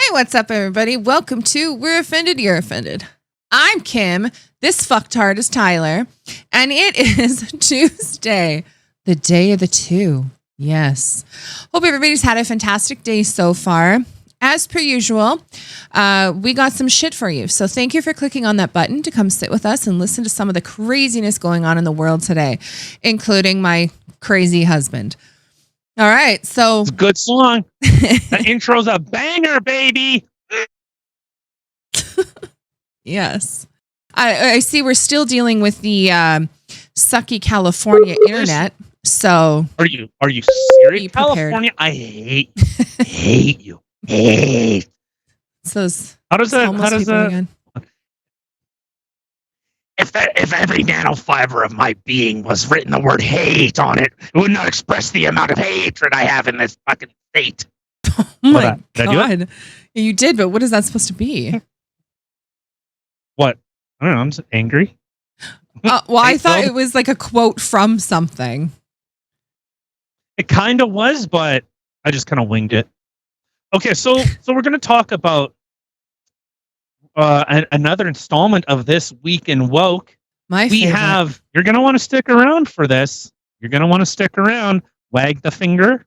Hey, what's up, everybody? Welcome to We're Offended, You're Offended. I'm Kim. This fucktard is Tyler. And it is Tuesday, the day of the two. Yes. Hope everybody's had a fantastic day so far. As per usual, we got some shit for you. So thank you for clicking on that button to come sit with us and listen to some of the craziness going on in the world today, including my crazy husband. All right, so it's a good song. The intro's a banger, baby. Yes, I see. We're still dealing with the sucky California internet. So are you serious? California, I hate you. Hate. So how does that? If every nanofiber of my being was written the word hate on it, it would not express the amount of hatred I have in this fucking state. Oh my God. You did, but what is that supposed to be? What? I don't know. I'm just angry. Well, I thought it was like a quote from something. It kind of was, but I just kind of winged it. Okay, so we're going to talk about another installment of This Week in Woke. You're going to want to stick around for this. You're going to want to stick around. Wag the finger.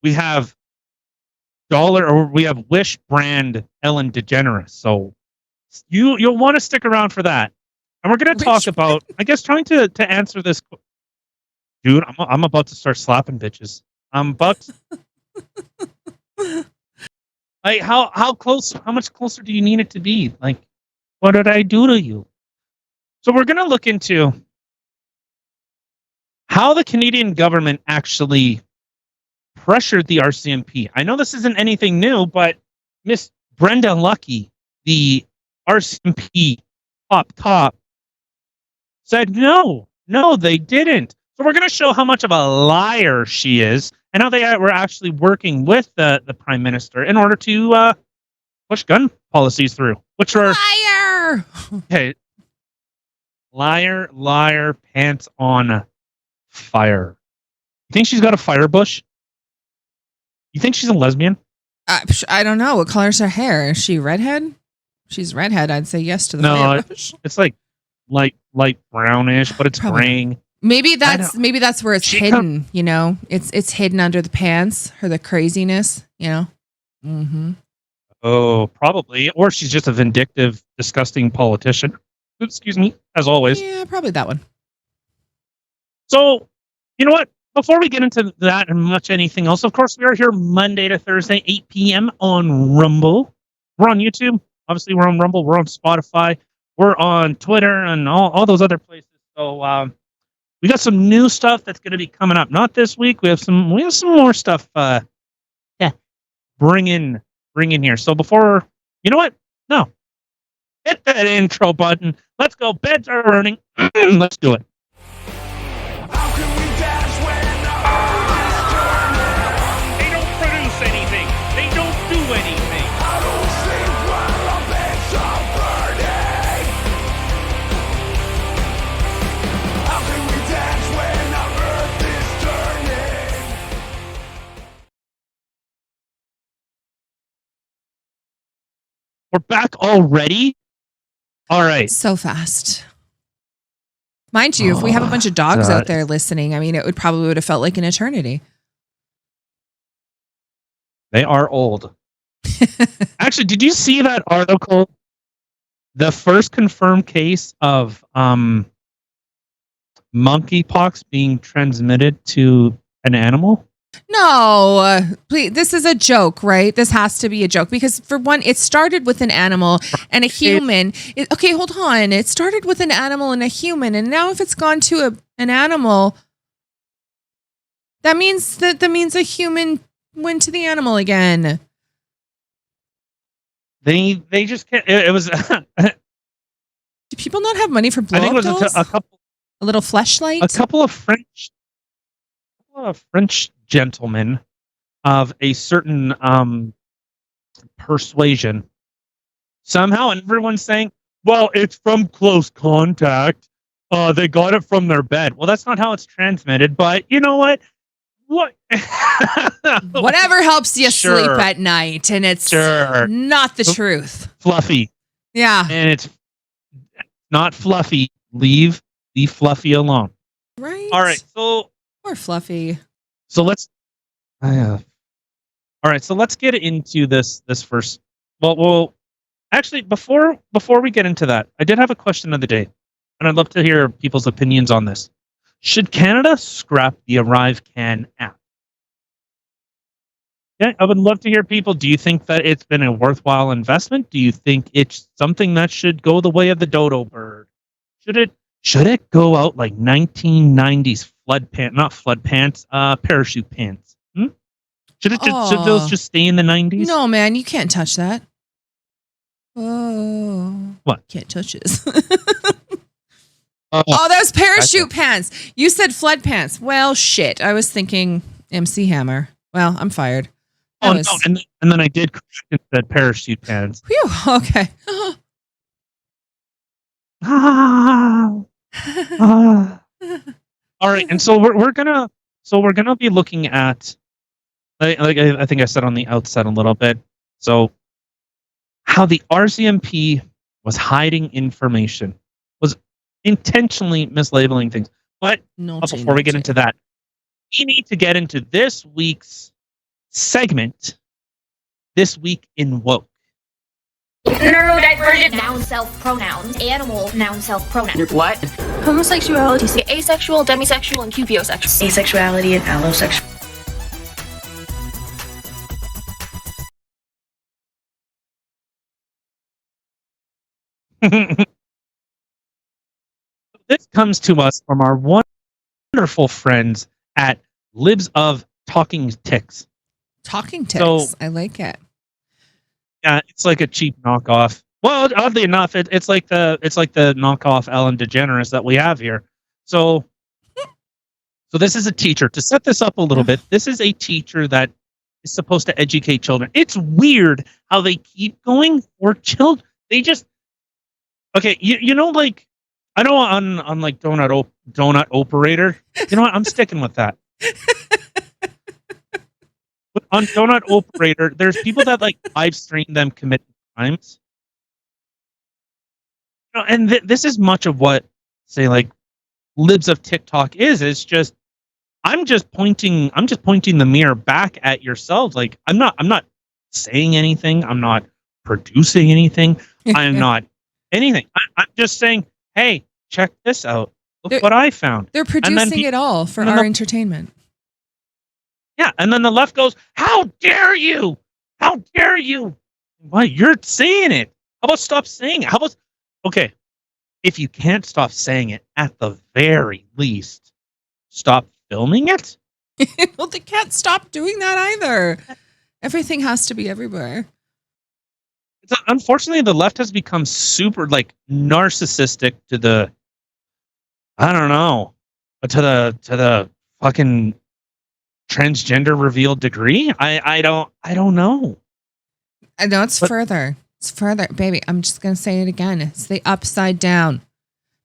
We have Wish brand Ellen DeGeneres. So you'll want to stick around for that. And we're going to talk about, I guess, trying to answer this. Dude, I'm about to start slapping bitches. I'm about to... Like, how much closer do you need it to be? Like, what did I do to you? So we're going to look into how the Canadian government actually pressured the RCMP. I know this isn't anything new, but Miss Brenda Lucki, the RCMP top, said no, they didn't. So we're going to show how much of a liar she is and how they were actually working with the Prime Minister in order to push gun policies through, which are... Liar! Okay. Liar, pants on fire. You think she's got a fire bush? You think she's a lesbian? I don't know. What color's her hair? Is she redhead? She's redhead. I'd say yes to the fire bush. It's like light brownish, but it's graying. Maybe that's where it's hidden. You know, it's hidden under the pants or the craziness. You know. Mm-hmm. Oh, probably. Or she's just a vindictive, disgusting politician. Excuse me, as always. Yeah, probably that one. So, you know what? Before we get into that and much anything else, of course, we are here Monday to Thursday, 8 p.m. on Rumble. We're on YouTube. Obviously, we're on Rumble. We're on Spotify. We're on Twitter and all those other places. So we got some new stuff that's going to be coming up. Not this week. We have some more stuff. Bring in here. So before, you know what? No, hit that intro button. Let's go. Beds are burning. Let's do it. Anything. They don't do anything. I don't sleep while the beds are burning. How can we dance when our earth is turning? We're back already? All right. So fast. Mind you, if we have a bunch of dogs out there listening, I mean, it would have felt like an eternity. They are old. Actually, did you see that article? The first confirmed case of monkeypox being transmitted to an animal? No, please. This is a joke, right? This has to be a joke because, for one, it started with an animal and a human. Okay, hold on. It started with an animal and a human, and now if it's gone to an animal, that means a human went to the animal again. They just can't. It was. Do people not have money for blow-up dolls? A little fleshlight. A couple of French gentlemen of a certain persuasion somehow, and everyone's saying, "Well, it's from close contact. They got it from their bed." Well, that's not how it's transmitted. But you know what? What? Whatever helps you Sure. sleep at night, and it's Sure. not the truth. Fluffy. Yeah. And it's not fluffy. Leave the fluffy alone. Right. All right. Poor Fluffy. So let's. All right. So let's get into this first. Well, actually, before we get into that, I did have a question of the day, and I'd love to hear people's opinions on this. Should Canada scrap the ArriveCAN app? Yeah, I would love to hear people. Do you think that it's been a worthwhile investment? Do you think it's something that should go the way of the dodo bird? Should it go out like 1990s parachute pants? Should those just stay in the 90s? No, man, you can't touch that. Oh, what? Can't touch this. Oh, those parachute pants. You said flood pants. Well, shit. I was thinking MC Hammer. Well, I'm fired. No, and then I did correct and said parachute pants. Phew, okay. All right, and so we're gonna be looking at, I think I said on the outset a little bit, so how the RCMP was hiding information, was intentionally mislabeling things. But before we get into that, we need to get into this week's segment, This Week in Woke. Neurodivergent noun self pronouns, animal noun self pronouns. What? Homosexuality, asexual, demisexual, and cubiosexual. Asexuality and allosexual. This comes to us from our wonderful friends at Libs of Talking Ticks. Talking Ticks. I like it. Yeah, it's like a cheap knockoff. Well, oddly enough, it's like the knockoff Ellen DeGeneres that we have here. So this is a teacher. To set this up a little bit, this is a teacher that is supposed to educate children. It's weird how they keep going for children. They just okay. You know, like I know on like donut operator. You know what? I'm sticking with that. But on donut operator, there's people that like live stream them committing crimes. You know, and this is much of what, say, like Libs of TikTok is. It's just I'm just pointing the mirror back at yourselves. Like I'm not saying anything. I'm not producing anything. I'm not anything. I'm just saying, hey, check this out. Look what I found. They're producing it all for our entertainment. Yeah, and then the left goes, how dare you? How dare you? What? You're saying it. How about stop saying it? How about, okay, if you can't stop saying it, at the very least, stop filming it? Well, they can't stop doing that either. Everything has to be everywhere. Unfortunately, the left has become super, like, narcissistic to the, I don't know, to the fucking transgender revealed degree. I don't know. I know it's further. It's further, baby. I'm just gonna say it again. It's the upside down.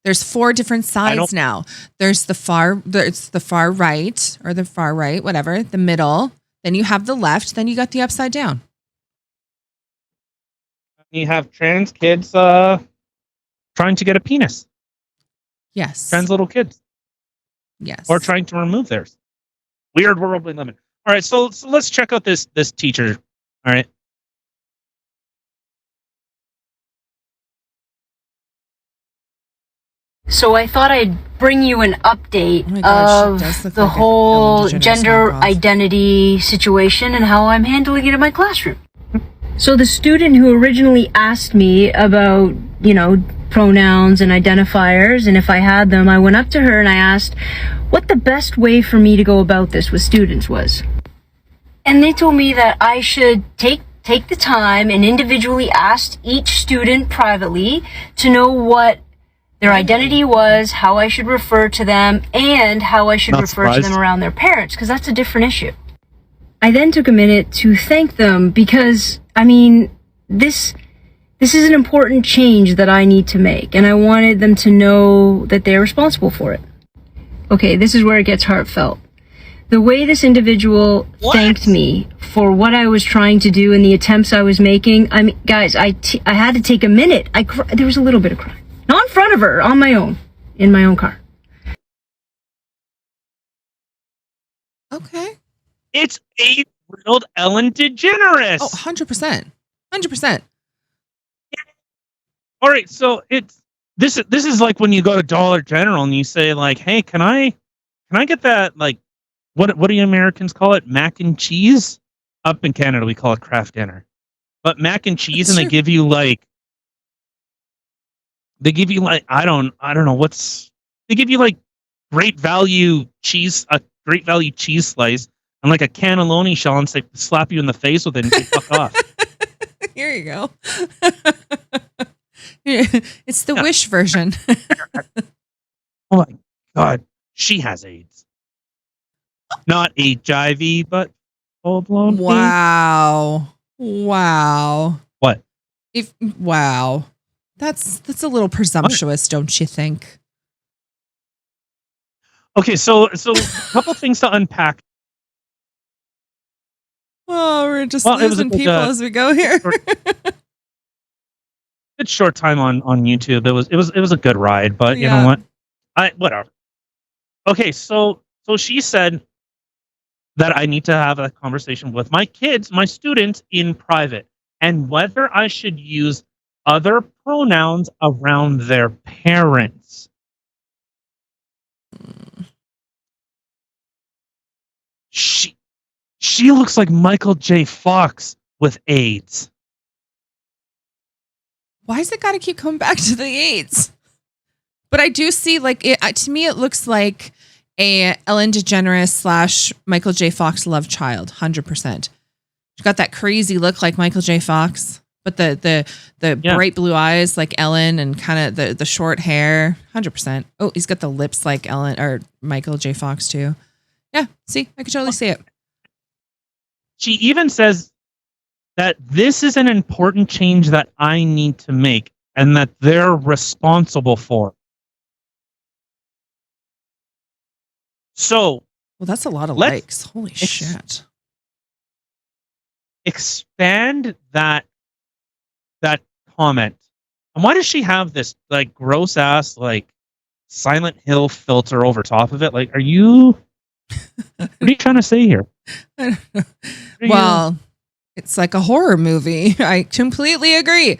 There's 4 different sides now. There's the far right, or the far right, whatever. The middle. Then you have the left. Then you got the upside down. You have trans kids trying to get a penis. Yes. Trans little kids. Yes. Or trying to remove theirs. Weird world we live in. All right, so let's check out this teacher. All right. So I thought I'd bring you an update of the whole gender identity situation and how I'm handling it in my classroom. So the student who originally asked me about, pronouns and identifiers, and if I had them, I went up to her and I asked what the best way for me to go about this with students was. And they told me that I should take the time and individually ask each student privately to know what their identity was, how I should refer to them, and how I should refer to them around their parents, because that's a different issue. I then took a minute to thank them because, this is an important change that I need to make, and I wanted them to know that they're responsible for it. Okay, this is where it gets heartfelt. The way this individual thanked me for what I was trying to do and the attempts I was making, I mean, guys, I had to take a minute. There was a little bit of crying. Not in front of her, on my own, in my own car. Okay. It's 8-year-old Ellen DeGeneres. Oh, 100%. 100%. All right, so this is like when you go to Dollar General and you say like, "Hey, can I get that, like, what do you Americans call it? Mac and cheese?" Up in Canada we call it Kraft Dinner. But mac and cheese, and they give you like I don't know they give you like great value cheese, a great value cheese slice, and like a cannelloni shell, and say slap you in the face with it and say fuck off. Here you go. It's the Wish version. Oh my God, she has AIDS. Not HIV, but full blown. Wow. Wow. What? Wow. That's a little presumptuous, don't you think? Okay, so a couple things to unpack. Oh, we're just losing people as we go here. It's short time on YouTube. It was a good ride, but you know what? Whatever. Okay, so she said that I need to have a conversation with my kids, my students, in private, and whether I should use other pronouns around their parents. She looks like Michael J. Fox with AIDS. Why has it got to keep coming back to the AIDS? But I do see, like, to me, it looks like a Ellen DeGeneres / Michael J. Fox love child, 100%. She's got that crazy look like Michael J. Fox, but the bright blue eyes like Ellen, and kind of the short hair, 100%. Oh, he's got the lips like Ellen or Michael J. Fox too. Yeah, see, I could totally see it. She even says that this is an important change that I need to make and that they're responsible for. So, well, that's a lot of likes. Holy shit. Expand that comment. And why does she have this like gross ass like Silent Hill filter over top of it? Like, what are you trying to say here? I don't know. Well, it's like a horror movie. I completely agree.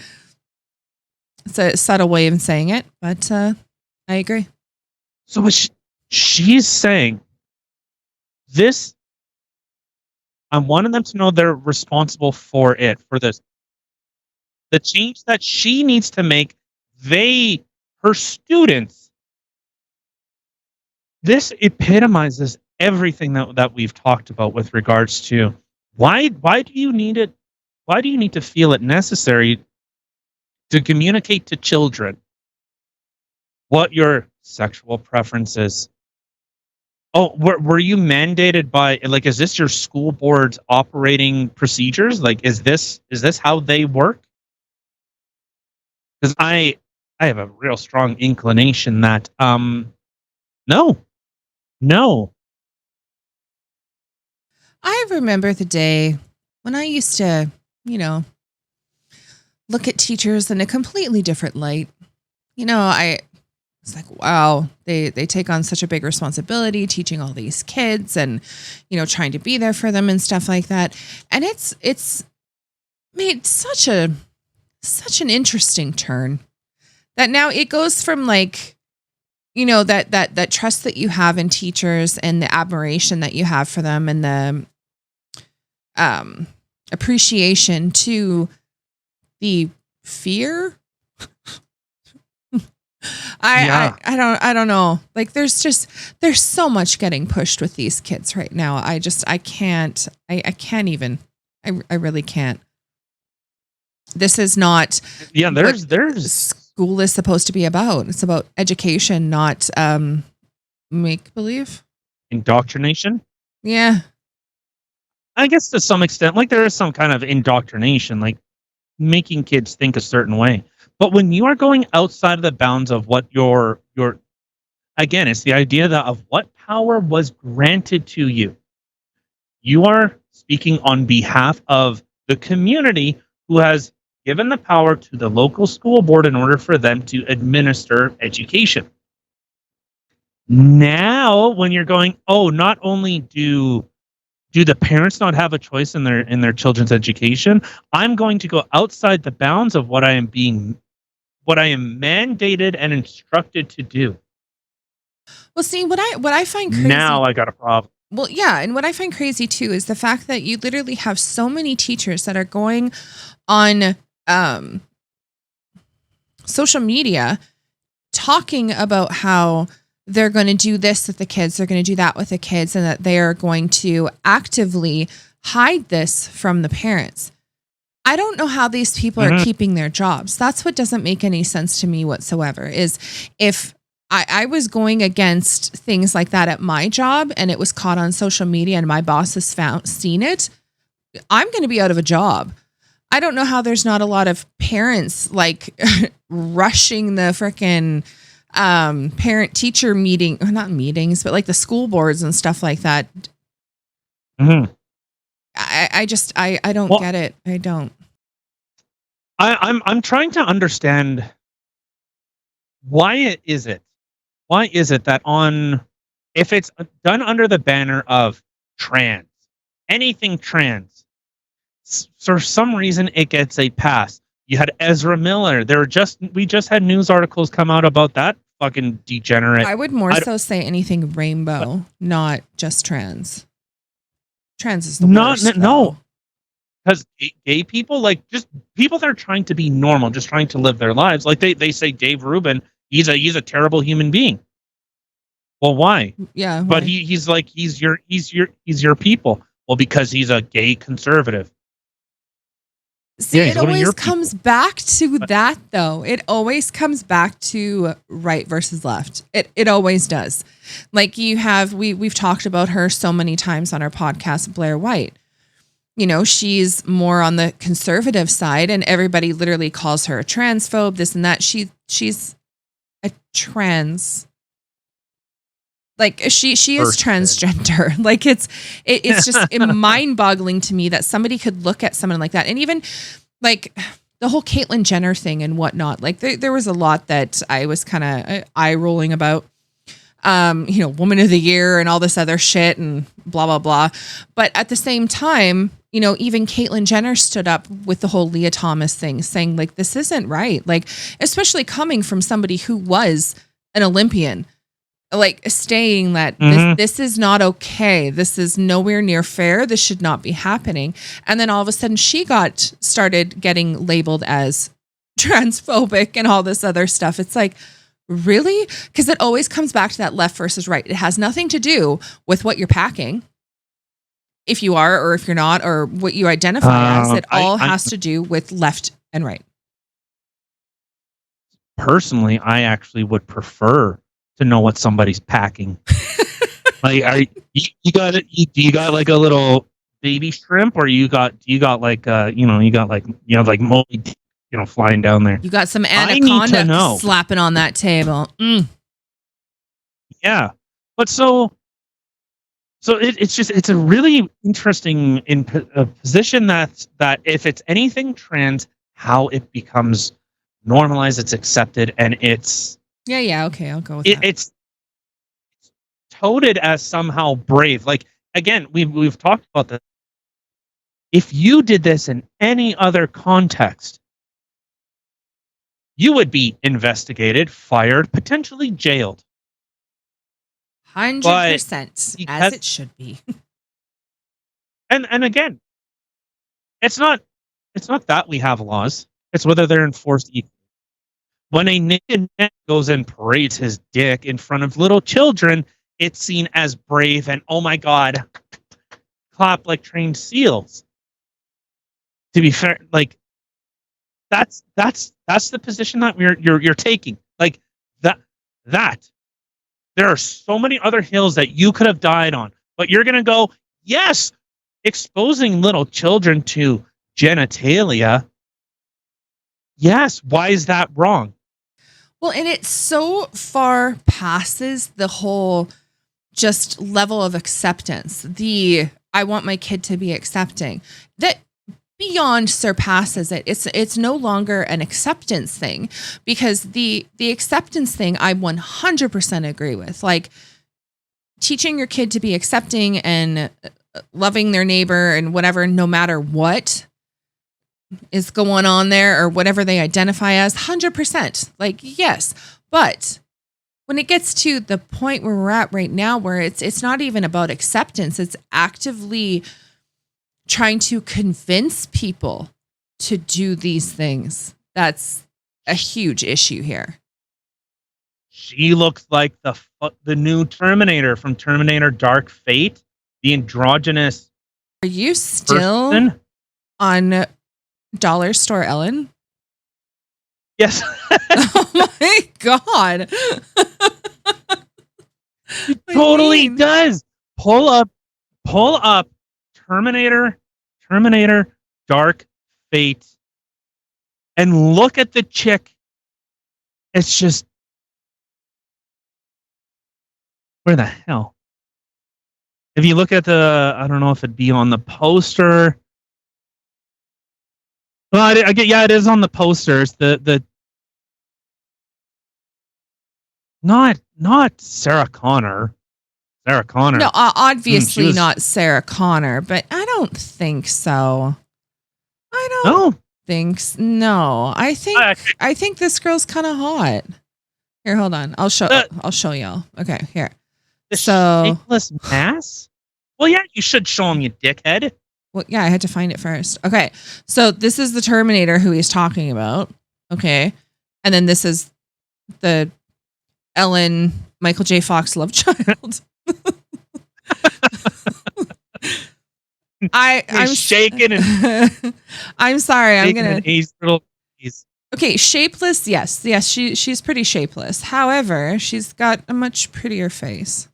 It's a subtle way of saying it, but I agree. So what she's saying, this, I wanted them to know they're responsible for it, for this. The change that she needs to make, her students, this epitomizes everything that we've talked about with regards to why do you need it? Why do you need to feel it necessary to communicate to children what your sexual preference is? Oh, were you mandated by, like, is this your school board's operating procedures? Like, is this how they work? Because I have a real strong inclination that no. I remember the day when I used to, look at teachers in a completely different light. It's like, wow, they take on such a big responsibility teaching all these kids and, trying to be there for them and stuff like that. And it's made such an interesting turn that now it goes from like, that trust that you have in teachers and the admiration that you have for them and the appreciation to the fear. I don't know. Like there's so much getting pushed with these kids right now. I can't even. I really can't. This is not. Yeah, there's school is supposed to be about. It's about education, not make believe. Indoctrination. Yeah. I guess to some extent, like there is some kind of indoctrination, like making kids think a certain way. But when you are going outside of the bounds of what your again, it's the idea of what power was granted to you. You are speaking on behalf of the community who has given the power to the local school board in order for them to administer education. Now, when you're going, oh, not only do the parents not have a choice in their children's education, I'm going to go outside the bounds of what I am mandated and instructed to do. Well, see, what I find crazy. Now I got a problem. Well, yeah, and what I find crazy too is the fact that you literally have so many teachers that are going on social media talking about how they're going to do this with the kids, they're going to do that with the kids, and that they are going to actively hide this from the parents. I don't know how these people are keeping their jobs. That's what doesn't make any sense to me whatsoever, is if I was going against things like that at my job and it was caught on social media and my boss has seen it, I'm going to be out of a job. I don't know how there's not a lot of parents like rushing the frickin' parent teacher meeting, or not meetings, but like the school boards and stuff like that. I don't get it. I don't. I'm trying to understand why is it that if it's done under the banner of trans, anything trans, for some reason it gets a pass. You had Ezra Miller. We just had news articles come out about that fucking degenerate. I would more so say anything rainbow, not just trans. Trans is the worst. No. Because gay people, like just people that are trying to be normal, just trying to live their lives, like they say Dave Rubin, he's a terrible human being. Well, why? Yeah, but he's your people. Well, because he's a gay conservative. See, it always comes back to that, though. It always comes back to right versus left. It always does. Like we've talked about her so many times on our podcast, Blair White. You know, she's more on the conservative side, and everybody literally calls her a transphobe, this and that. She's a trans. Like she is transgender. Like it's just mind-boggling to me that somebody could look at someone like that. And even like the whole Caitlyn Jenner thing and whatnot. Like there was a lot that I was kind of eye rolling about. Woman of the year and all this other shit and blah, blah, blah. But at the same time, even Caitlyn Jenner stood up with the whole Leah Thomas thing, saying like, this isn't right. Like, especially coming from somebody who was an Olympian, like saying that this is not okay. This is nowhere near fair. This should not be happening. And then all of a sudden she started getting labeled as transphobic and all this other stuff. It's like, really? Because it always comes back to that left versus right. It has nothing to do with what you're packing, if you are or if you're not, or what you identify as. It all has to do with left and right. Personally, I actually would prefer to know what somebody's packing. Like, you got like a little baby shrimp, or you got like moldy, flying down there. You got some anaconda slapping on that table. Yeah, but so it's a really interesting position that if it's anything trans, how it becomes normalized, it's accepted, and it's okay, I'll go with that. It's touted as somehow brave. Like, again, we've talked about this. If you did this in any other context, you would be investigated, fired, potentially jailed. 100%, as it should be. And again, it's not that we have laws. It's whether they're enforced equally. When a naked man goes and parades his dick in front of little children, it's seen as brave and, oh my God, clap like trained seals. To be fair, like that's the position that you're taking. Like that there are so many other hills that you could have died on, but you're gonna go, yes, exposing little children to genitalia. Yes, why is that wrong? Well, and it so far passes the whole just level of acceptance. The I want my kid to be accepting. That beyond surpasses it. It's no longer an acceptance thing, because the acceptance thing I 100% agree with. Like, teaching your kid to be accepting and loving their neighbor and whatever, no matter what is going on there or whatever they identify as, 100%. Like, yes. But when it gets to the point where we're at right now, where it's not even about acceptance, it's actively trying to convince people to do these things. That's a huge issue here. She looks like the new Terminator from Terminator Dark Fate, the androgynous. Are you still person on Dollar Store Ellen? Yes. Oh my God. It totally does. Pull up Terminator Dark Fate and look at the chick. It's just, where the hell? If you look at I don't know if it'd be on the poster. Well, yeah, it is on the posters. Not Sarah Connor. Sarah Connor. No, obviously not Sarah Connor, but I don't think so. I don't think so. No, I think this girl's kind of hot. Here, hold on. I'll show y'all. Okay, here. The shapeless mass? Well, yeah, you should show him, you dickhead. Well, yeah, I had to find it first. Okay, so this is the Terminator who he's talking about. Okay, and then this is the Ellen Michael J. Fox love child. I'm shaking and I'm sorry. I'm gonna. Okay, shapeless. Yes, she's pretty shapeless. However, she's got a much prettier face.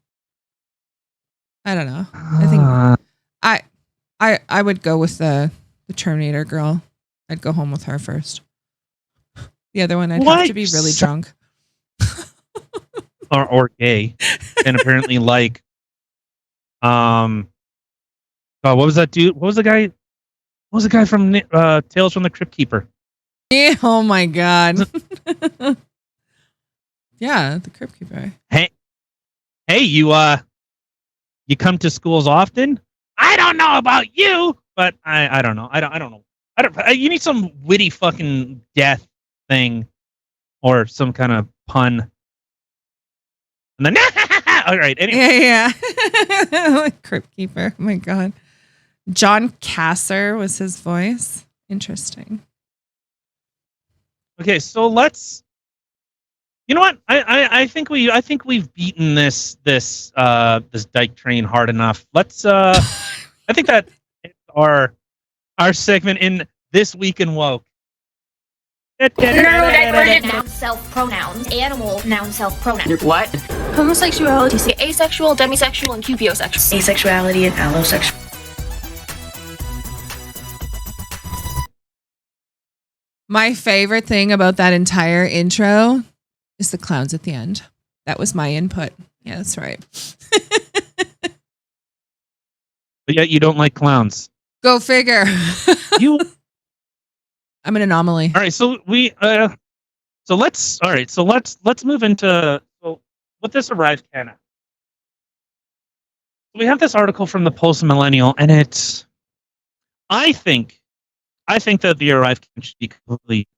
I don't know. I think I would go with the Terminator girl. I'd go home with her first. The other one, I'd have to be really drunk. or gay, and apparently like, what was that dude? What was the guy? What was the guy from Tales from the Crypt Keeper? Yeah, oh my God. Yeah, the Crypt Keeper. Hey, you come to schools often? I don't know about you, but I don't know. I don't know. You need some witty fucking death thing, or some kind of pun. And then, all right. Anyway. Yeah. Crypt Keeper. Oh my God. John Kasser was his voice. Interesting. Okay, so let's. You know what? I think we've beaten this Dyke train hard enough. Let's. I think that is our segment in This Week in Woke. Noun, self pronouns, animal, noun, self pronouns. What? Homosexuality, say asexual, demisexual, and cupiosexual. Asexuality and allosexual. My favorite thing about that entire intro is the clowns at the end. That was my input. Yeah, that's right. But yet you don't like clowns. Go figure. I'm an anomaly. All right, so let's move into what this ArriveCAN. We have this article from the Post Millennial, and I think that the ArriveCAN should be completely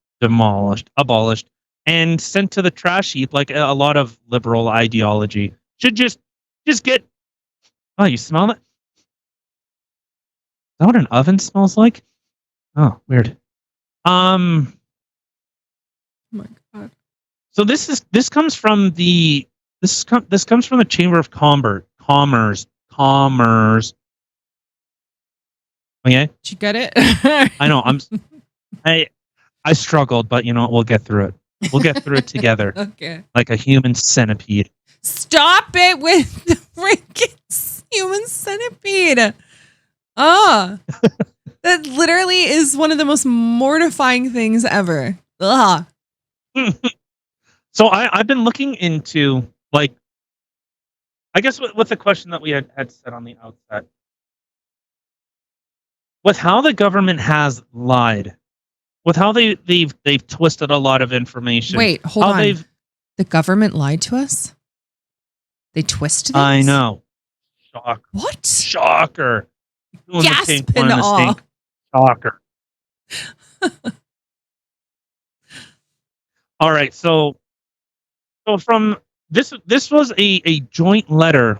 abolished, and sent to the trash heap like a lot of liberal ideology. Should just get. Oh, you smell it? Is that what an oven smells like? Oh, weird. Oh my God. So this comes from the Chamber of Commerce. Okay. Did you get it? I know. I struggled, but you know what? We'll get through it. We'll get through it together. Okay. Like a human centipede. Stop it with the freaking human centipede. Oh. That literally is one of the most mortifying things ever. Ugh. So I've been looking into, like, I guess with the question that we had said on the outset, with how the government has lied, with how they've twisted a lot of information. Wait, hold on. The government lied to us? They twisted it? I know. Shocker. What? Shocker. Gasp in awe. Shocker. All right, so from this was a joint letter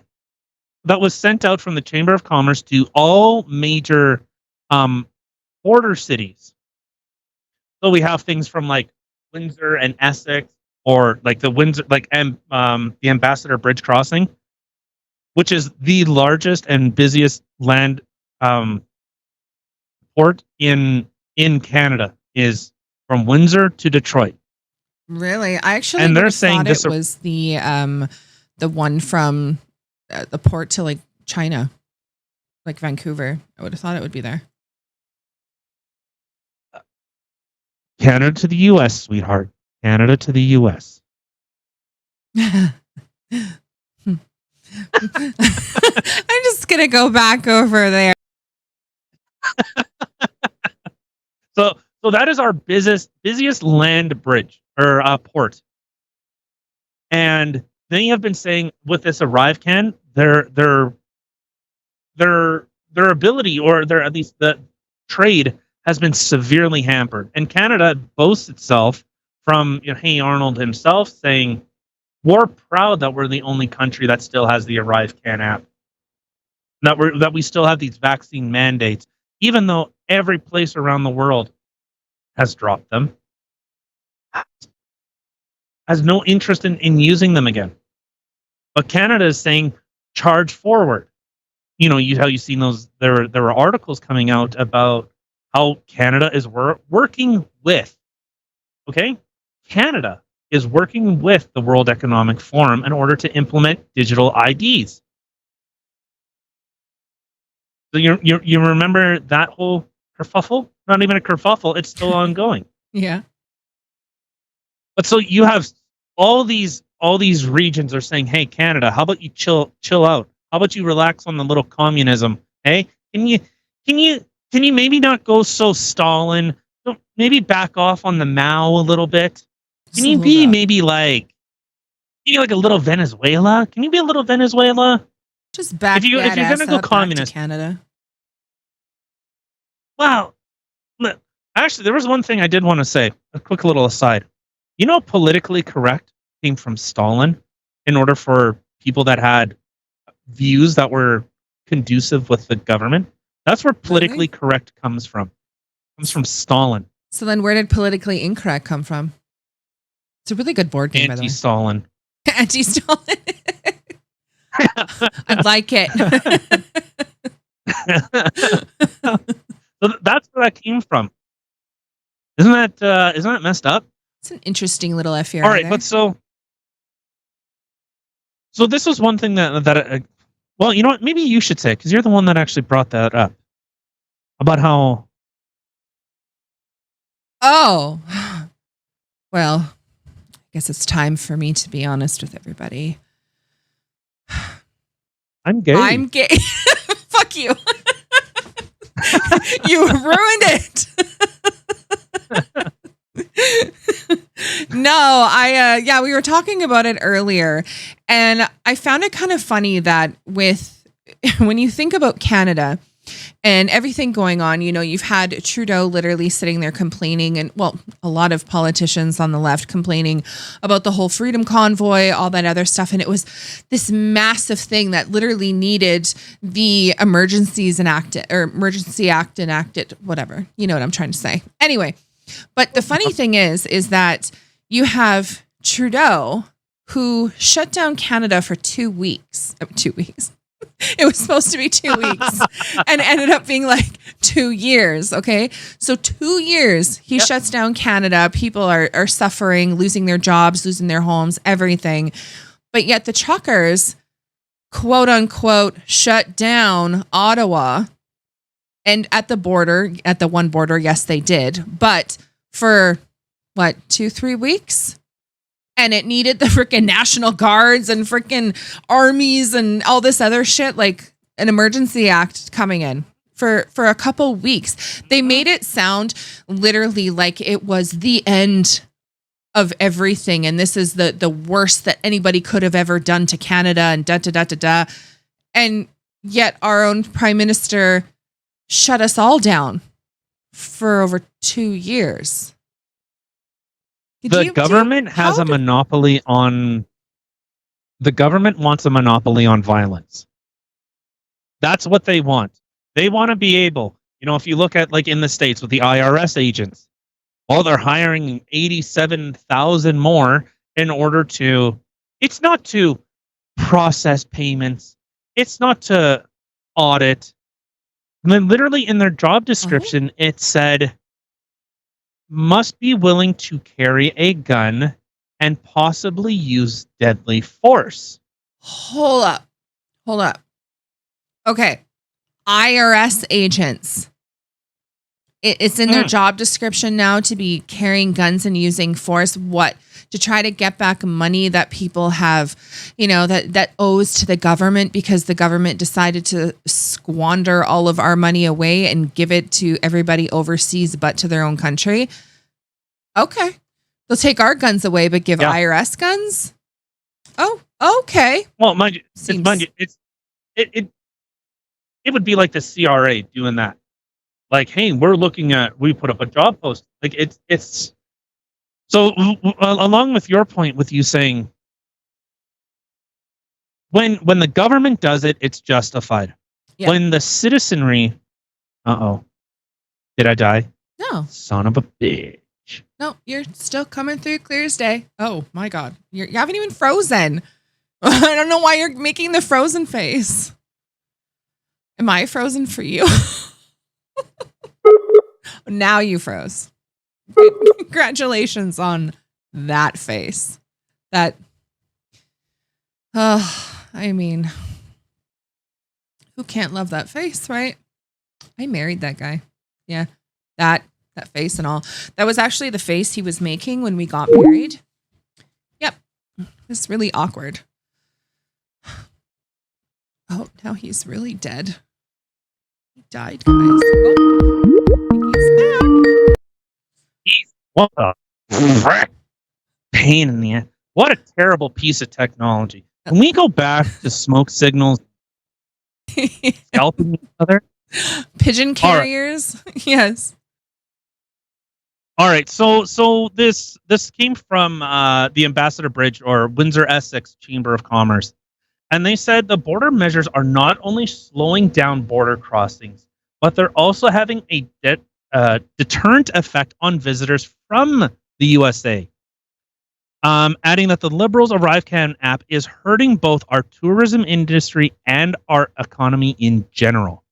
that was sent out from the Chamber of Commerce to all major border cities. So we have things from like Windsor and Essex, or like the Windsor, like the Ambassador Bridge crossing, which is the largest and busiest land port in Canada, is from Windsor to Detroit. Really? I actually and they're saying thought it was the one from the port to like China, like Vancouver. I would have thought it would be there. Canada to the U.S., sweetheart. Canada to the U.S. I'm just gonna go back over there. So that is our busiest land bridge or port. And they have been saying with this ArriveCAN, their ability, or their, at least the trade, has been severely hampered. And Canada boasts itself from Hey Arnold himself saying, we're proud that we're the only country that still has the ArriveCAN app. That we still have these vaccine mandates, even though every place around the world has dropped them, has no interest in using them again. But Canada is saying, charge forward. How you've seen those, there were articles coming out about how Canada is working with, Canada is working with the World Economic Forum in order to implement digital IDs. So you remember that whole kerfuffle? Not even a kerfuffle, it's still ongoing. Yeah. But so you have all these regions are saying, hey, Canada, how about you chill out? How about you relax on the little communism? Hey, can you maybe not go so Stalin? Maybe back off on the Mao a little bit. Can you be maybe like a little Venezuela? Can you be a little Venezuela? Just back if you're gonna go communist, Canada. Wow. Actually, there was one thing I did want to say. A quick little aside. Politically correct came from Stalin in order for people that had views that were conducive with the government. That's where politically correct comes from. It comes from Stalin. So then where did politically incorrect come from? It's a really good board game, Anti-Stalin. by the way. Anti-Stalin. I like it. So that's where that came from. Isn't that messed up? It's an interesting little FR. All right, but so this was one thing that well, you know what? Maybe you should say, because you're the one that actually brought that up about how. Oh, well, I guess it's time for me to be honest with everybody. I'm gay. I'm gay. Fuck you. You ruined it. No, we were talking about it earlier, and I found it kind of funny that when you think about Canada and everything going on, you've had Trudeau literally sitting there complaining, and a lot of politicians on the left complaining about the whole Freedom Convoy, all that other stuff. And it was this massive thing that literally needed the Emergency Act enacted, whatever. You know what I'm trying to say. Anyway, but the funny thing is that you have Trudeau, who shut down Canada for 2 weeks. 2 weeks. It was supposed to be 2 weeks and ended up being like 2 years. Okay. So 2 years he shuts down Canada. People are suffering, losing their jobs, losing their homes, everything. But yet the truckers, quote unquote, shut down Ottawa. And at the one border, yes, they did. But for 2-3 weeks? And it needed the freaking National Guards and freaking armies and all this other shit, like an emergency act coming in for a couple weeks. They made it sound literally like it was the end of everything, and this is the worst that anybody could have ever done to Canada, and da da da da da. And yet our own prime minister shut us all down for over 2 years. The government wants a monopoly on violence. That's what they want. They want to be able, if you look at like in the States with the IRS agents, they're hiring 87,000 more in order to, it's not to process payments. It's not to audit. And then literally in their job description, it said, must be willing to carry a gun and possibly use deadly force. Hold up. Okay. IRS agents. It's in their job description now to be carrying guns and using force. What? To try to get back money that people have, that owes to the government because the government decided to squander all of our money away and give it to everybody overseas but to their own country. Okay. They'll take our guns away but give IRS guns? Oh, okay. Well, mind you, it would be like the CRA doing that. Like, hey, we put up a job post. Like it's so along with your point with you saying when the government does it, it's justified. Yeah. When the citizenry, did I die? No. Son of a bitch. No, you're still coming through clear as day. Oh my God. You haven't even frozen. I don't know why you're making the frozen face. Am I frozen for you? Now you froze. Congratulations on that face. I mean, who can't love that face, right? I married that guy. Yeah, that face and all. That was actually the face he was making when we got married. Yep. It's really awkward. Oh, now he's really dead. He died, guys. Oh, he's back. What a pain in the ass. What a terrible piece of technology. Can we go back to smoke signals? Scalping each other? Pigeon carriers? Right. Yes. All right. So this came from the Ambassador Bridge or Windsor Essex Chamber of Commerce. And they said the border measures are not only slowing down border crossings, but they're also having a deterrent effect on visitors from the USA. Adding that the Liberals' ArriveCAN app is hurting both our tourism industry and our economy in general.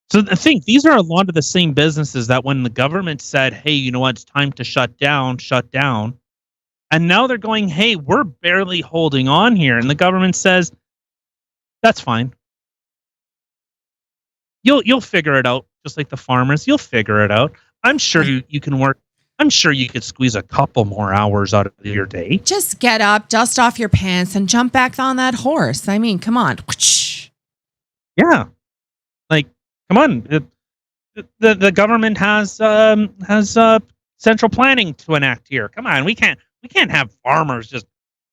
So I think these are a lot of the same businesses that when the government said, hey, you know what, it's time to shut down. And now they're going, hey, we're barely holding on here. And the government says, that's fine. You'll figure it out, just like the farmers. You'll figure it out. I'm sure you can work. I'm sure you could squeeze a couple more hours out of your day. Just get up, dust off your pants, and jump back on that horse. I mean, come on. Yeah. Like, come on. The government has central planning to enact here. Come on. We can't have farmers just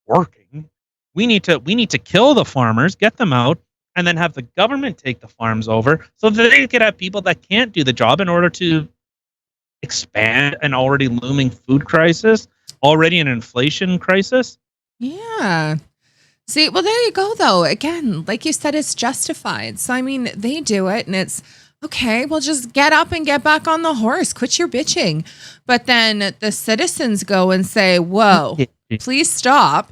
working. We need to kill the farmers, get them out, and then have the government take the farms over so that they could have people that can't do the job in order to expand an already looming food crisis, already an inflation crisis. Yeah. See, well, there you go, though. Again, like you said, it's justified. So, I mean, they do it and it's, okay, well, just get up and get back on the horse. Quit your bitching. But then the citizens go and say, whoa, please stop.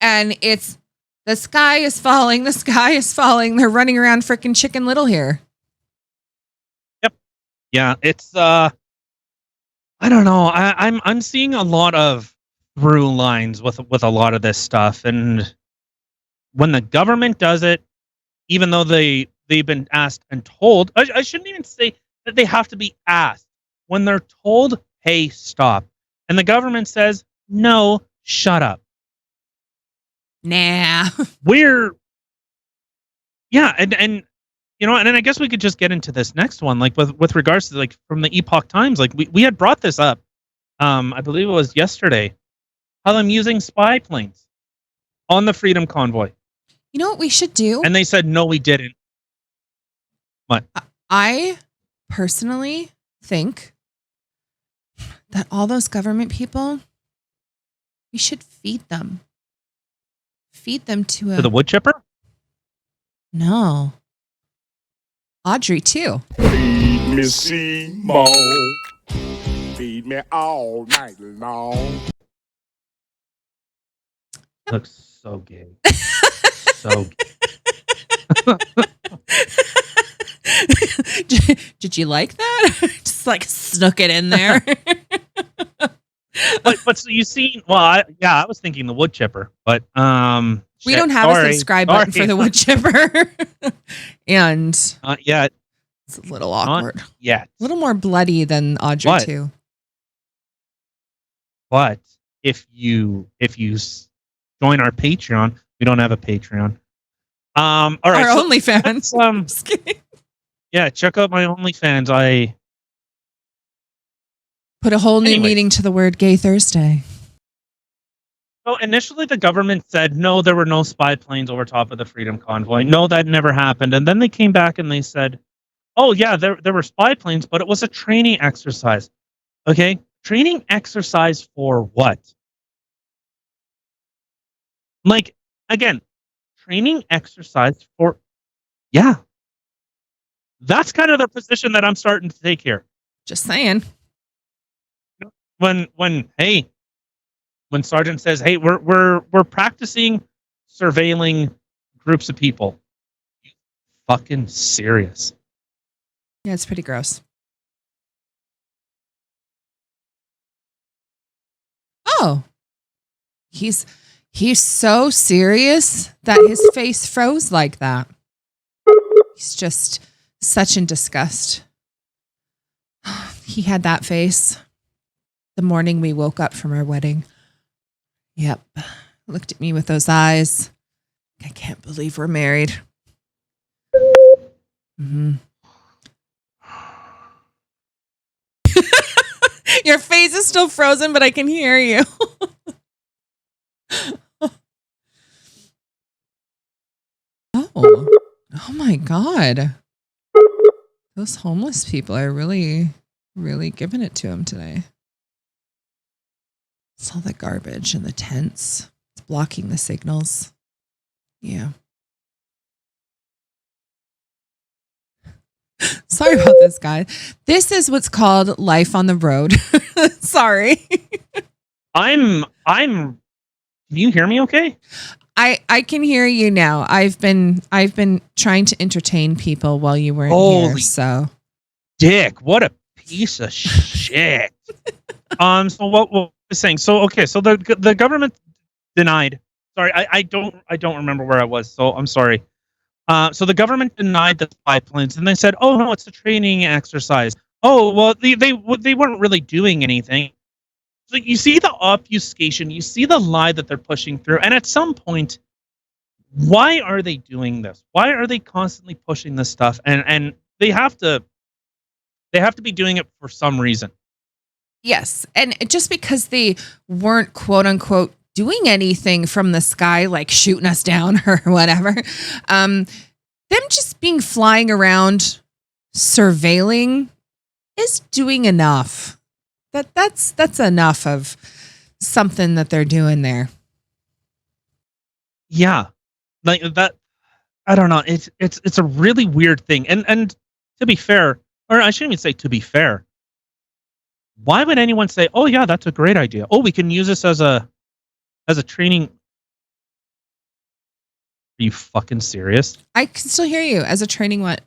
And it's, the sky is falling. The sky is falling. They're running around freaking Chicken Little here. Yep. Yeah, it's, I don't know. I'm seeing a lot of through lines with a lot of this stuff. And when the government does it, even though they've been asked and told, I shouldn't even say that they have to be asked. When they're told, hey, stop. And the government says, no, shut up. Nah. And you know, and then I guess we could just get into this next one, like with regards to like from the Epoch Times, like we had brought this up, I believe it was yesterday, how I'm using spy planes on the Freedom Convoy. You know what we should do? And they said, no, we didn't. What? I personally think that all those government people, we should feed them. Feed them to the wood chipper? No. Audrey, too. Feed me, Seymour. Feed me all night long. Looks so gay. So gay. Did you like that? Just like snuck it in there. but so you see, well, I was thinking the wood chipper, but we don't have a subscribe button for the wood chipper. And yeah, it's a little awkward. Yeah, a little more bloody than Audrey too. But if you join our Patreon, we don't have a Patreon. All right, our OnlyFans. Just kidding. Yeah, check out my OnlyFans. I put a whole new meaning to the word Gay Thursday. So initially the government said, no, there were no spy planes over top of the Freedom Convoy. No, that never happened. And then they came back and they said, oh, yeah, there were spy planes, but it was a training exercise. Okay? Training exercise for what? Like, again, training exercise for, yeah. That's kind of the position that I'm starting to take here. Just saying. When Sergeant says, hey, we're practicing surveilling groups of people. You fucking serious? Yeah, it's pretty gross. Oh. He's so serious that his face froze like that. He's just such in disgust. He had that face the morning we woke up from our wedding. Yep. Looked at me with those eyes. I can't believe we're married. Mm-hmm. Your face is still frozen, but I can hear you. Oh my God. Those homeless people are really, really giving it to him today. It's all the garbage and the tents. It's blocking the signals. Yeah. Sorry about this, guy. This is what's called life on the road. Sorry. Can you hear me okay? I can hear you now. I've been trying to entertain people while you weren't here. So, dick, what a piece of shit. So what was I saying? So okay, so the government denied. Sorry, I don't remember where I was. So I'm sorry. So the government denied the spy planes, and they said, "Oh no, it's a training exercise." Oh well, they weren't really doing anything. So you see the obfuscation, you see the lie that they're pushing through, and at some point, why are they doing this? Why are they constantly pushing this stuff? And they have to be doing it for some reason. Yes, and just because they weren't quote unquote doing anything from the sky, like shooting us down or whatever, them just being flying around surveilling is doing enough. That's enough of something that they're doing there. Yeah, like that. I don't know. It's a really weird thing. And to be fair, or I shouldn't even say to be fair. Why would anyone say, "Oh yeah, that's a great idea. Oh, we can use this as a training"? Are you fucking serious? I can still hear you. As a training what?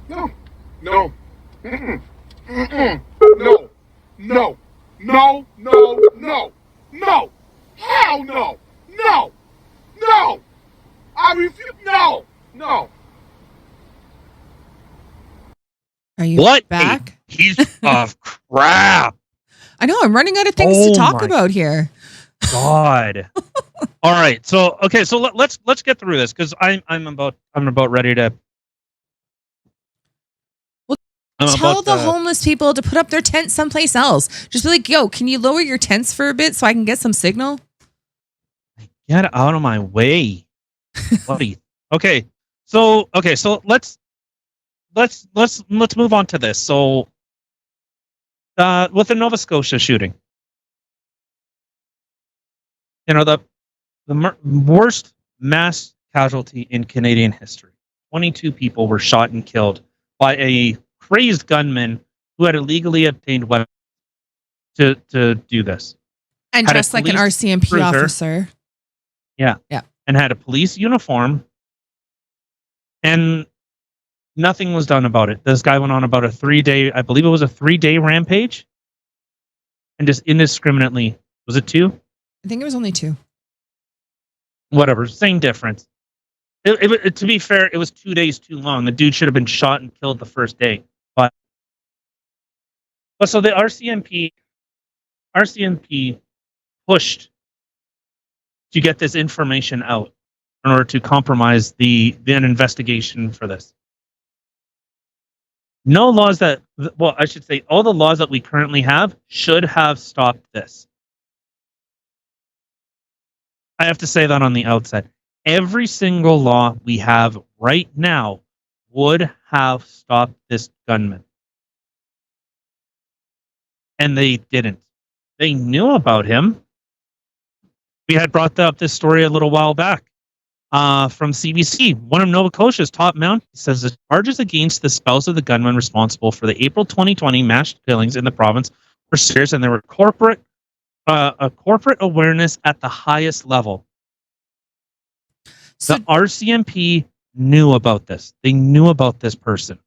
No. Mm-mm. Mm-mm. No. Hell no. No. I refuse. No. Are you back? A piece of crap. I know. I'm running out of things to talk about here. God. All right. So okay. So let's get through this because I'm about ready to. Tell the homeless people to put up their tent someplace else. Just be like, yo, can you lower your tents for a bit so I can get some signal? Get out of my way, buddy. Okay. So let's move on to this. So with the Nova Scotia shooting, the worst mass casualty in Canadian history. 22 people were shot and killed by a crazed gunman who had illegally obtained weapons to do this. And dressed like an RCMP cruiser, officer. Yeah. And had a police uniform. And nothing was done about it. This guy went on about a 3-day rampage. And just indiscriminately, was it 2? I think it was only 2. Whatever, same difference. To be fair, it was 2 days too long. The dude should have been shot and killed the first day. But so the RCMP pushed to get this information out in order to compromise an investigation for this. No laws I should say, all the laws that we currently have should have stopped this. I have to say that on the outset. Every single law we have right now would have stopped this gunman. And they didn't. They knew about him. We had brought up this story a little while back from CBC. One of Nova Scotia's top mounties says the charges against the spouse of the gunman responsible for the April 2020 mass killings in the province were serious, and there were a corporate awareness at the highest level. So, the RCMP knew about this. They knew about this person.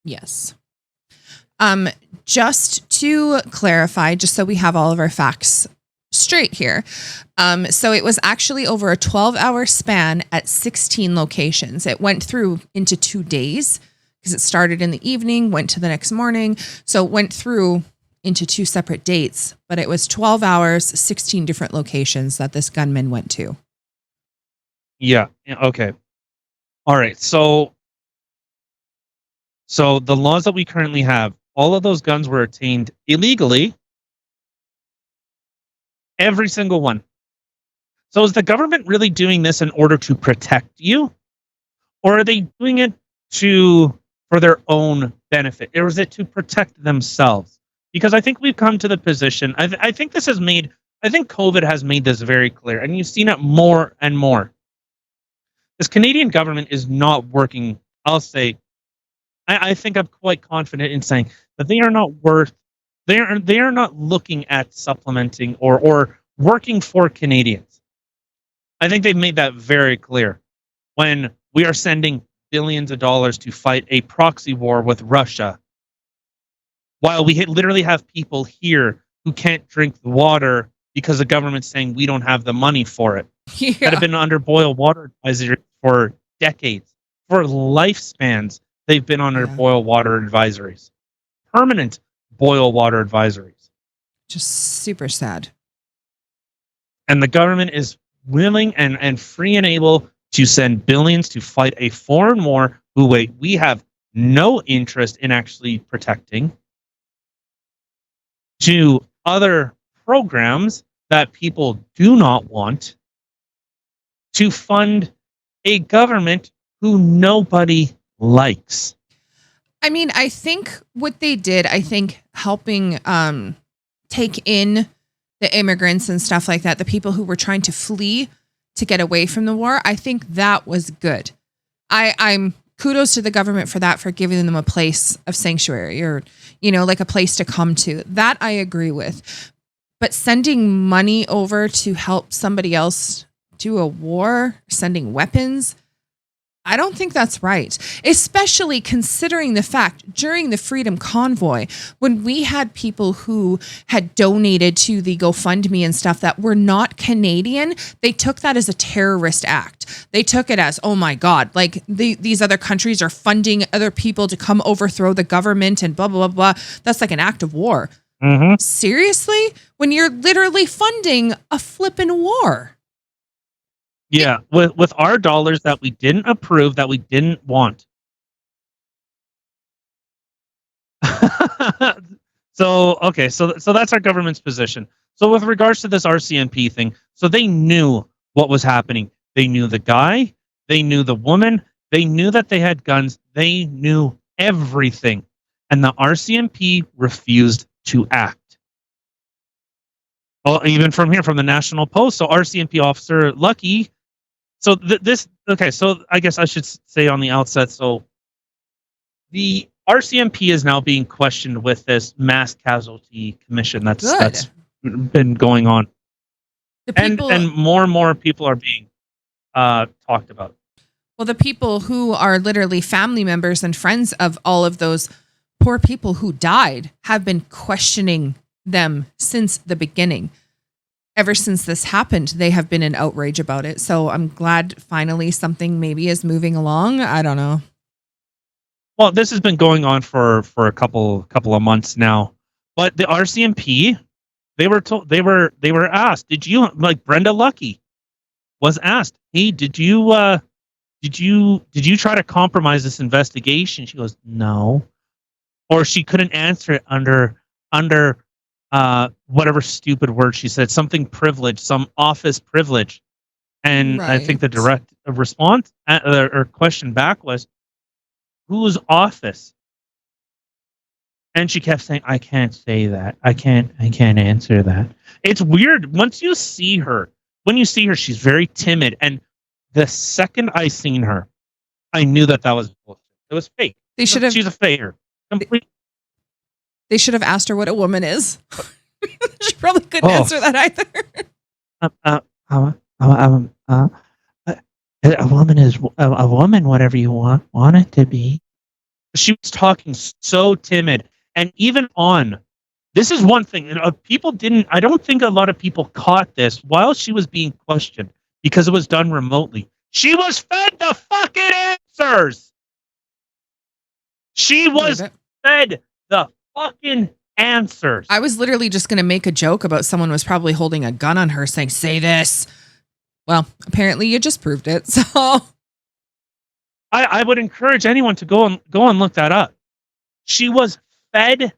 Yes. Just to clarify, just so we have all of our facts straight here. So it was actually over a 12-hour span at 16 locations. It went through into 2 days because it started in the evening, went to the next morning. So it went through into 2 separate dates, but it was 12 hours, 16 different locations that this gunman went to. Yeah. Okay. All right. So the laws that we currently have, all of those guns were obtained illegally. Every single one. So is the government really doing this in order to protect you? Or are they doing it for their own benefit? Or is it to protect themselves? Because I think we've come to the position, I think COVID has made this very clear, and you've seen it more and more. This Canadian government is not working, I'll say, I think I'm quite confident in saying that they are not looking at supplementing or working for Canadians. I think they've made that very clear when we are sending billions of dollars to fight a proxy war with Russia, while we literally have people here who can't drink the water because the government's saying we don't have the money for it. Yeah. That have been under boil water advisory for decades, for lifespans. They've been under boil water advisories, permanent boil water advisories. Just super sad. And the government is willing and free and able to send billions to fight a foreign war who we have no interest in actually protecting, to other programs that people do not want, to fund a government who nobody likes. I mean, I think what they did, helping take in the immigrants and stuff like that, the people who were trying to flee to get away from the war, I think that was good. I'm kudos to the government for that, for giving them a place of sanctuary, or, like a place to come to. That I agree with. But sending money over to help somebody else do a war, sending weapons, I don't think that's right, especially considering the fact during the Freedom Convoy, when we had people who had donated to the GoFundMe and stuff that were not Canadian, they took that as a terrorist act. They took it as, oh my God, like these other countries are funding other people to come overthrow the government and blah, blah, blah, blah. That's like an act of war. Seriously? When you're literally funding a flippin' war. Yeah, with our dollars that we didn't approve, that we didn't want. So that's our government's position. So with regards to this RCMP thing, so they knew what was happening. They knew the guy, they knew the woman, they knew that they had guns, they knew everything. And the RCMP refused to act. Well, even from here, from the National Post, so RCMP officer Lucki. So so I guess I should say on the outset, so the RCMP is now being questioned with this mass casualty commission that's been going on. And more and more people are being talked about. Well, the people who are literally family members and friends of all of those poor people who died have been questioning them since the beginning. Ever since this happened, they have been in outrage about it. So I'm glad finally something maybe is moving along. I don't know. Well, this has been going on for a couple of months now. But the RCMP, they were asked, did you, like Brenda Lucki was asked, hey, did you try to compromise this investigation? She goes, no. Or she couldn't answer it under whatever stupid word she said, something privilege, some office privilege. And I think the direct response or question back was, whose office? And she kept saying, I can't say that. I can't answer that. It's weird. Once you see her, when you see her, she's very timid. And the second I seen her, I knew that was bullshit. It was fake. She's a faker. Complete. They should have asked her what a woman is. She probably couldn't answer that either. A woman is a woman, whatever you want it to be. She was talking so timid. And even on, this is one thing, people didn't, I don't think a lot of people caught this while she was being questioned because it was done remotely. She was fed the fucking answers. She was fed the fucking answers. I was literally just going to make a joke about someone was probably holding a gun on her saying, say this. Well, apparently you just proved it. So I would encourage anyone to go and look that up. She was fed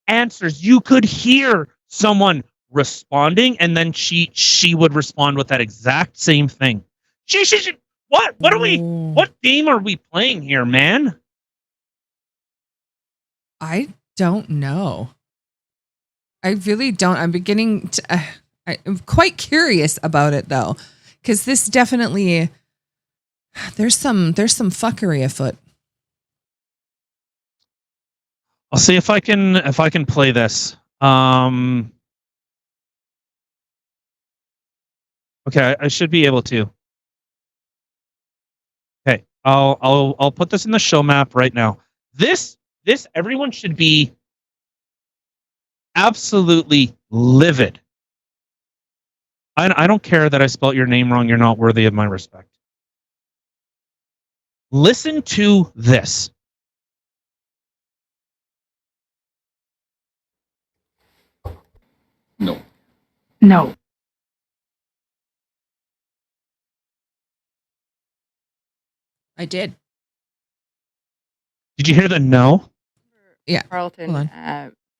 answers. You could hear someone responding, and then she would respond with that exact same thing. What are we? What game are we playing here, man? I don't know. I really don't. I'm beginning to. I'm quite curious about it though, because this definitely there's some fuckery afoot. I'll see if I can play this. Okay, I should be able to. Okay, I'll put this in the show map right now. This everyone should be absolutely livid. I don't care that I spelt your name wrong. You're not worthy of my respect. Listen to this. No. I did. Did you hear the no? Yeah. Carlton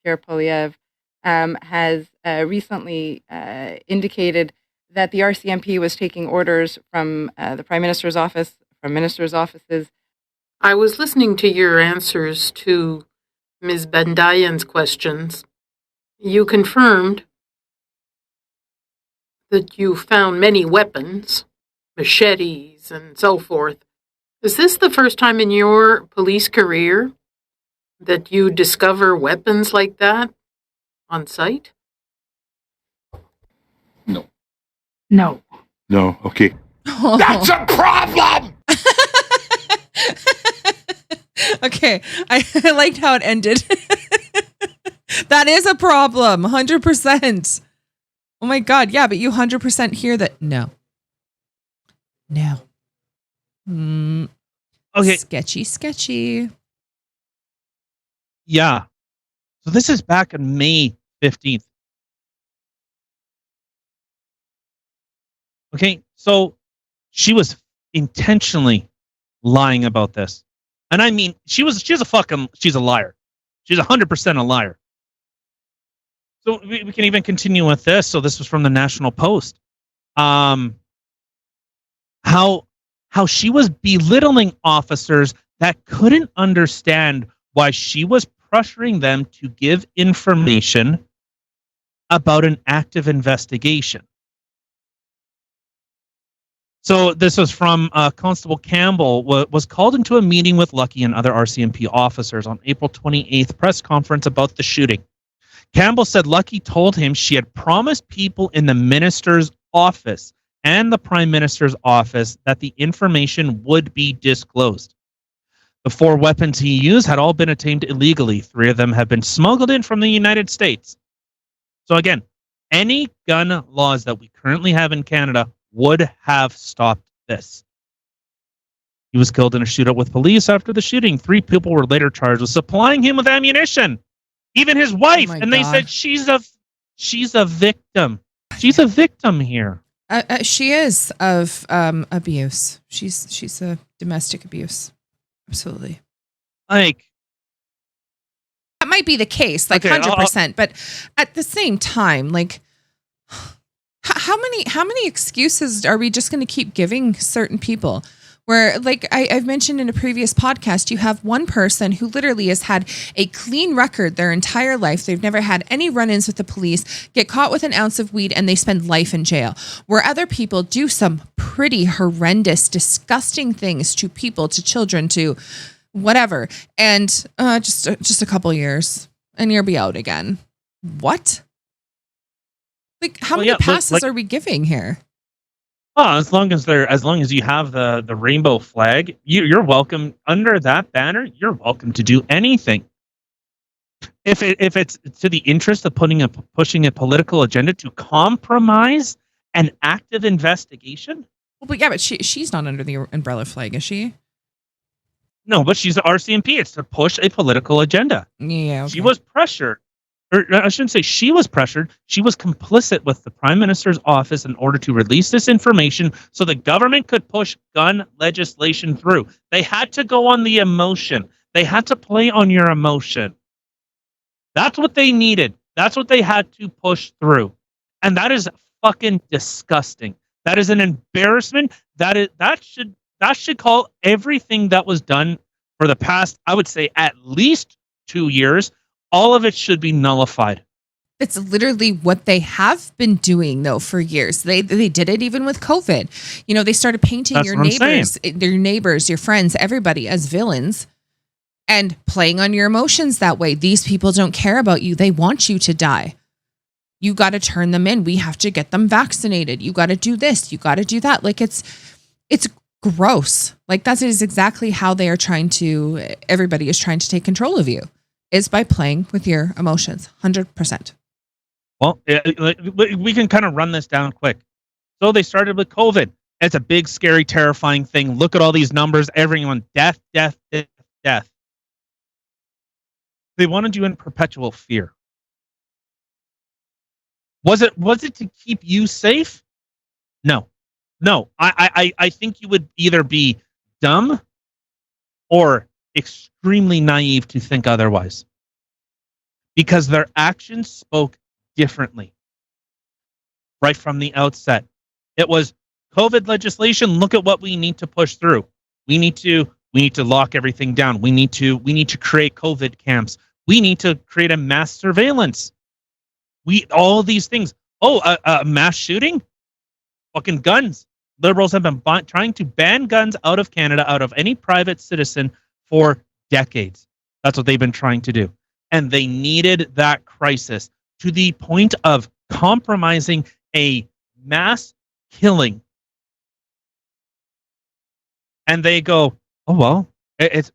Pierre Poliev has recently indicated that the RCMP was taking orders from the Prime Minister's office, from ministers' offices. I was listening to your answers to Ms. Bandayan's questions. You confirmed that you found many weapons, machetes and so forth. Is this the first time in your police career that you discover weapons like that on site? No. Okay. That's a problem! Okay. I liked how it ended. That is a problem. 100%. Oh my God. Yeah, but you 100% hear that. No. Okay. Sketchy. Yeah. So this is back in May 15th. Okay, so she was intentionally lying about this. And I mean, she's a liar. She's 100% a liar. So we can even continue with this. So this was from the National Post. How she was belittling officers that couldn't understand why she was pressuring them to give information about an active investigation. So this was from Constable Campbell was called into a meeting with Lucki and other RCMP officers on April 28th press conference about the shooting. Campbell said Lucki told him she had promised people in the minister's office and the Prime Minister's office that the information would be disclosed. The 4 weapons he used had all been obtained illegally. 3 of them have been smuggled in from the United States. So again, any gun laws that we currently have in Canada would have stopped this. He was killed in a shootout with police after the shooting. 3 people were later charged with supplying him with ammunition. Even his wife. And they said she's a victim. She's a victim here. She is of abuse. She's a domestic abuse. Absolutely. Like, that might be the case, like 100%. But at the same time, like, how many excuses are we just going to keep giving certain people? Where, like I've mentioned in a previous podcast, you have one person who literally has had a clean record their entire life. They've never had any run-ins with the police, get caught with an ounce of weed, and they spend life in jail. Where other people do some pretty horrendous, disgusting things to people, to children, to whatever. And just a couple years and you'll be out again. What? Like, how many passes are we giving here? Oh, as long as you have the rainbow flag, you're welcome under that banner. You're welcome to do anything. If it's to the interest of pushing a political agenda to compromise an active investigation. Well, but she's not under the umbrella flag, is she? No, but she's the RCMP. It's to push a political agenda. Yeah, okay. She was pressured. Or I shouldn't say she was pressured. She was complicit with the Prime Minister's office in order to release this information so the government could push gun legislation through. They had to go on the emotion. They had to play on your emotion. That's what they needed. That's what they had to push through. And that is fucking disgusting. That is an embarrassment. That should call everything that was done for the past, I would say, at least 2 years. All of it should be nullified. It's literally what they have been doing, though, for years. They did it even with COVID. You know, they started painting your neighbors, your friends, everybody as villains and playing on your emotions that way. These people don't care about you. They want you to die. You got to turn them in. We have to get them vaccinated. You got to do this. You got to do that. Like, it's gross. Like, that is exactly how everybody is trying to take control of you. Is by playing with your emotions, 100%. Well, we can kind of run this down quick. So they started with COVID. It's a big, scary, terrifying thing. Look at all these numbers. Everyone, death, death, death, death. They wanted you in perpetual fear. Was it to keep you safe? No. I think you would either be dumb or extremely naive to think otherwise, because their actions spoke differently right from the outset. It was COVID legislation. Look at what we need to push through. We need to lock everything down. We need to create COVID camps. We need to create a mass surveillance. All these things. A mass shooting, fucking guns. Liberals have been trying to ban guns out of Canada, out of any private citizen, for decades. That's what they've been trying to do. And they needed that crisis to the point of compromising a mass killing. And they go, oh, well, it's,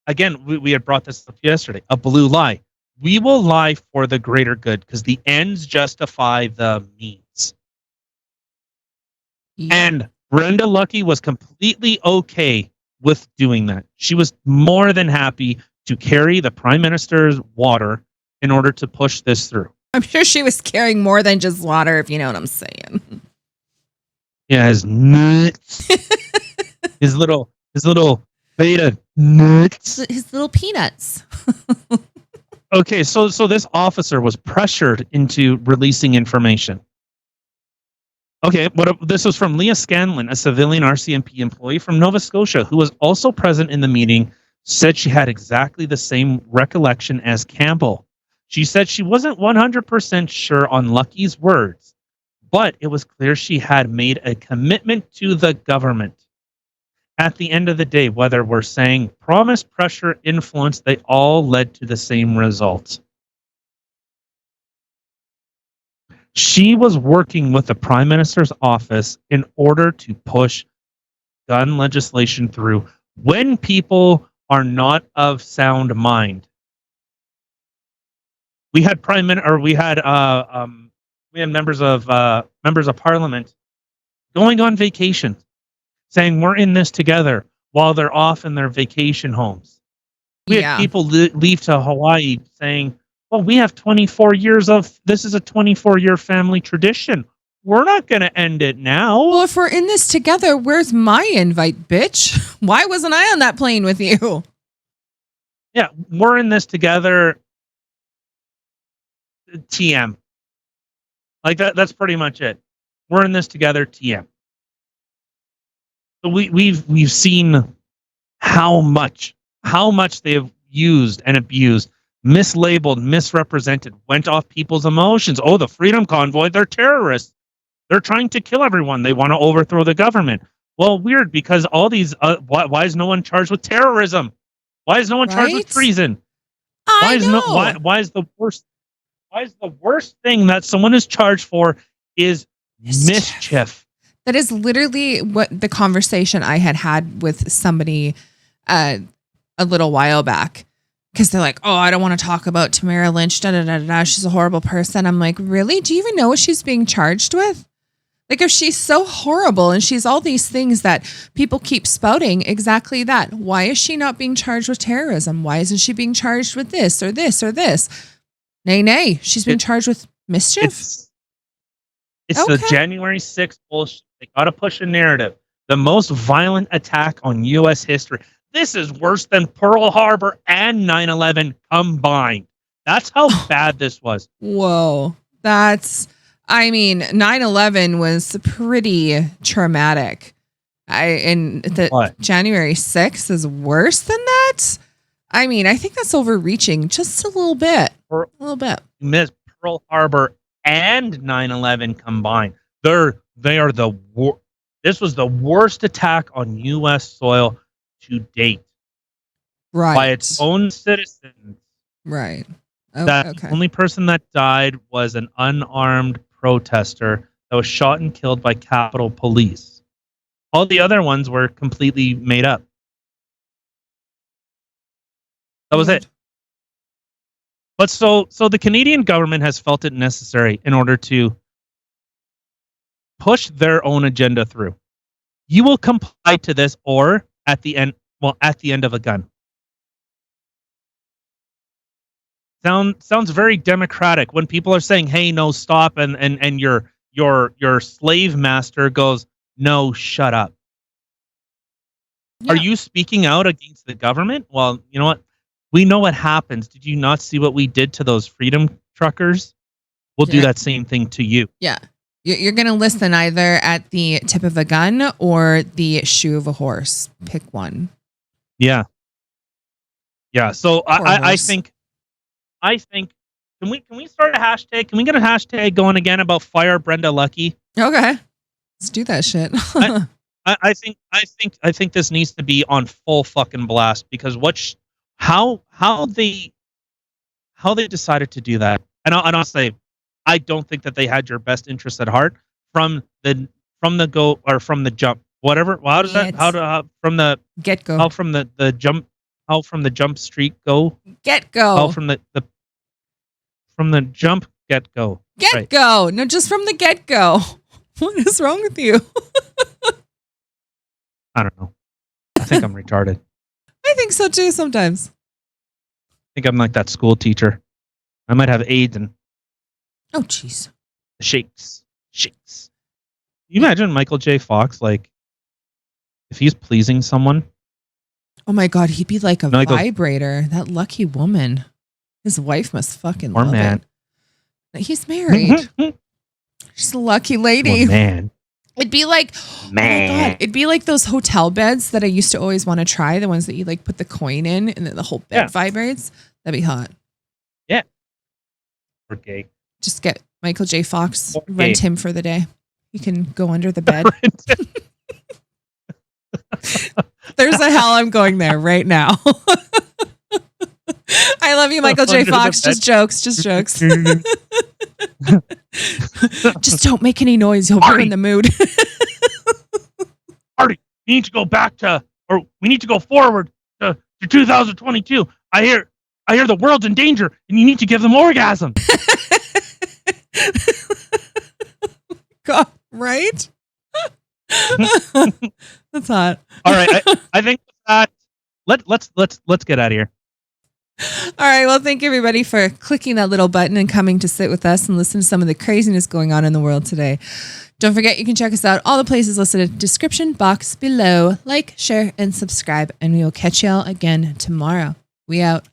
again, we had brought this up yesterday, a blue lie. We will lie for the greater good because the ends justify the means. Yeah. And Brenda Lucki was completely okay with doing that. She was more than happy to carry the Prime Minister's water in order to push this through. I'm sure she was carrying more than just water, if you know what I'm saying. Yeah, his nuts. his little beta nuts. His little peanuts. Okay, so this officer was pressured into releasing information. Okay, this was from Leah Scanlon, a civilian RCMP employee from Nova Scotia, who was also present in the meeting, said she had exactly the same recollection as Campbell. She said she wasn't 100% sure on Lucki's words, but it was clear she had made a commitment to the government. At the end of the day, whether we're saying promise, pressure, influence, they all led to the same result. She was working with the Prime Minister's office in order to push gun legislation through when people are not of sound mind. We had members of Parliament going on vacation, saying we're in this together while they're off in their vacation homes. We had people leave to Hawaii saying, well, we have 24 years of, this is a 24-year family tradition. We're not going to end it now. Well, if we're in this together, where's my invite, bitch? Why wasn't I on that plane with you? Yeah, we're in this together. TM. Like that's pretty much it. We're in this together. TM. So we've seen how much they have used and abused, mislabeled, misrepresented, went off people's emotions. Oh, the Freedom Convoy, they're terrorists. They're trying to kill everyone. They want to overthrow the government. Well, weird, because all these why is no one charged with terrorism? Why is no one charged with treason? Why is the worst thing that someone is charged for is mischief? That is literally what the conversation I had with somebody a little while back. Because they're like, oh, I don't want to talk about Tamara Lynch. Da, da, da, da. She's a horrible person. I'm like, really? Do you even know what she's being charged with? Like, if she's so horrible and she's all these things that people keep spouting, exactly that. Why is she not being charged with terrorism? Why isn't she being charged with this or this or this? Nay. She's being charged with mischief. It's the January 6th bullshit. They got to push a narrative. The most violent attack on U.S. history. This is worse than Pearl Harbor and 9/11 combined. That's how bad this was. Whoa. 9/11 was pretty traumatic. January 6th is worse than that? I mean, I think that's overreaching just a little bit. Miss Pearl Harbor and 9/11 combined. They are the worst. This was the worst attack on U.S. soil to date. Right. By its own citizens. Right. The only person that died was an unarmed protester that was shot and killed by Capitol Police. All the other ones were completely made up. That was it. But so the Canadian government has felt it necessary in order to push their own agenda through. You will comply to this, or at the end of a gun. Sounds very democratic when people are saying, "Hey, no, stop," and your slave master goes, "No, shut up." Yeah. Are you speaking out against the government? Well, you know what? We know what happens. Did you not see what we did to those freedom truckers? We'll do that same thing to you. Yeah. You're going to listen either at the tip of a gun or the shoe of a horse. Pick one. Yeah. Yeah. So I think can we start a hashtag? Can we get a hashtag going again about fire Brenda Lucki? Okay. Let's do that shit. I think this needs to be on full fucking blast, because how they decided to do that. And I'll say, I don't think that they had your best interest at heart from the jump. Whatever. Well, from the get go? How from the jump? How from the jump street go? Get go. How from the jump get go? Get go. No, just from the get go. What is wrong with you? I don't know. I think I'm retarded. I think so too sometimes. I think I'm like that school teacher. I might have AIDS and Oh, jeez. Shakes. You imagine Michael J. Fox, like, if he's pleasing someone? Oh my God, he'd be like a like vibrator. That lucky woman. His wife must fucking love man. it. He's married. She's a lucky lady. Man. It'd be like, oh my God, it'd be like those hotel beds that I used to always want to try. The ones that you like put the coin in and then the whole bed vibrates. That'd be hot. Yeah. Okay. Just get Michael J. Fox, rent him for the day. He can go under the bed. There's a hell I'm going there right now. I love you, Michael J. Fox. Just jokes. Just don't make any noise. You'll ruin the mood. Artie, we need to go back to, or we need to go forward to 2022. I hear the world's in danger, and you need to give them orgasm. God, right? That's hot. All right, I think that let's get out of here. All right. Well, thank you everybody for clicking that little button and coming to sit with us and listen to some of the craziness going on in the world today. Don't forget, you can check us out all the places listed in the description box below. Like, share, and subscribe, and we will catch y'all again tomorrow. We out.